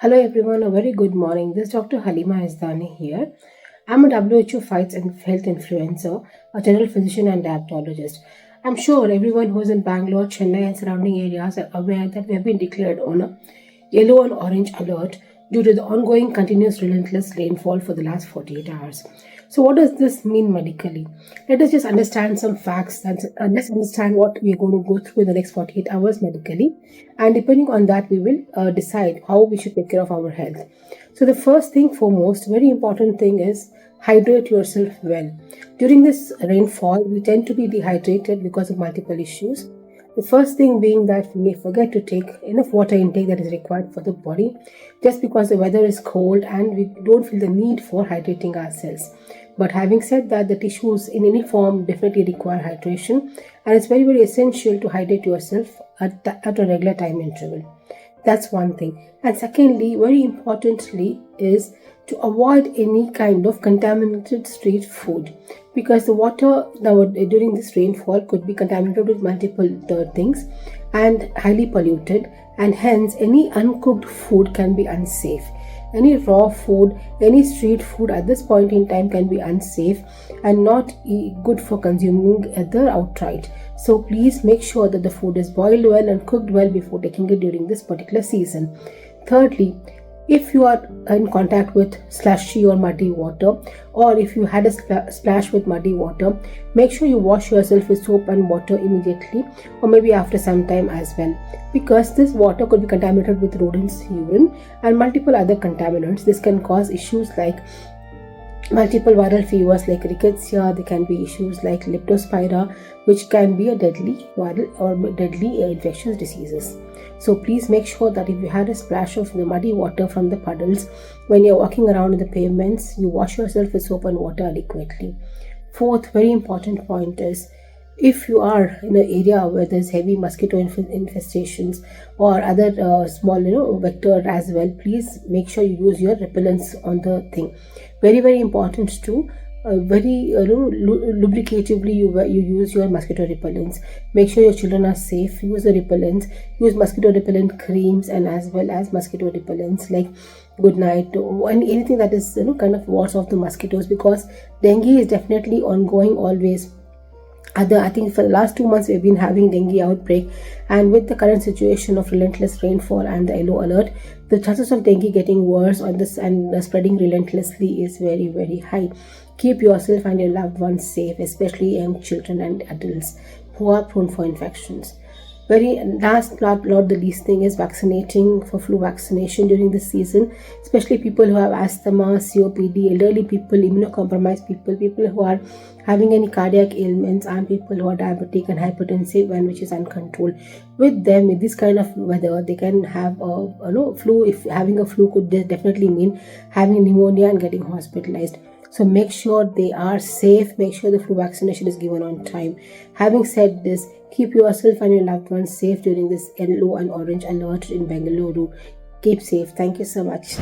Hello everyone, a very good morning. This is Dr. Halima Yezdani here. I'm a WHO Fights and Health influencer, a general physician and diabetologist. I'm sure everyone who is in Bangalore, Chennai and surrounding areas are aware that we have been declared on a yellow and orange alert due to the ongoing continuous relentless rainfall for the last 48 hours. So what does this mean medically? Let us just understand some facts and let's understand what we are going to go through in the next 48 hours medically, and depending on that we will decide how we should take care of our health. So the first thing foremost, very important thing is hydrate yourself well. During this rainfall we tend to be dehydrated because of multiple issues. The first thing being that we forget to take enough water intake that is required for the body just because the weather is cold and we don't feel the need for hydrating ourselves. But having said that, the tissues in any form definitely require hydration, and it's very, very essential to hydrate yourself at a regular time interval. That's one thing. And secondly, very importantly, is to avoid any kind of contaminated street food, because the water now during this rainfall could be contaminated with multiple things and highly polluted, and hence any uncooked food can be unsafe. Any raw food, any street food at this point in time can be unsafe and not good for consuming either outright. So please make sure that the food is boiled well and cooked well before taking it during this particular season. Thirdly, if you are in contact with slushy or muddy water, or if you had a splash with muddy water, make sure you wash yourself with soap and water immediately, or maybe after some time as well, because this water could be contaminated with rodents' urine and multiple other contaminants. This can cause issues like multiple viral fevers like rickettsia. There can be issues like leptospira, which can be a deadly viral or deadly infectious diseases. So please make sure that if you had a splash of the muddy water from the puddles when you're walking around in the pavements, you wash yourself with soap and water adequately. Fourth, very important point is, if you are in an area where there's heavy mosquito infestations or other small vector as well, please make sure you use your repellents on the thing. Very, very important too. Very lubricatively you use your mosquito repellents. Make sure your children are safe. Use the repellents. Use mosquito repellent creams and as well as mosquito repellents like good night and anything that is kind of wards off the mosquitoes, because dengue is definitely ongoing always. I think for the last 2 months we've been having dengue outbreak, and with the current situation of relentless rainfall and the yellow alert, the chances of dengue getting worse on this and spreading relentlessly is very, very high. Keep yourself and your loved ones safe, especially young children and adults who are prone for infections. Very last, not the least thing is vaccinating for flu vaccination during this season, especially people who have asthma, COPD, elderly people, immunocompromised people, people who are having any cardiac ailments, and people who are diabetic and hypertensive and which is uncontrolled. With them, with this kind of weather, they can have a flu. If having a flu could definitely mean having pneumonia and getting hospitalized. So make sure they are safe. Make sure the flu vaccination is given on time. Having said this, keep yourself and your loved ones safe during this yellow and orange alert in Bengaluru. Keep safe. Thank you so much.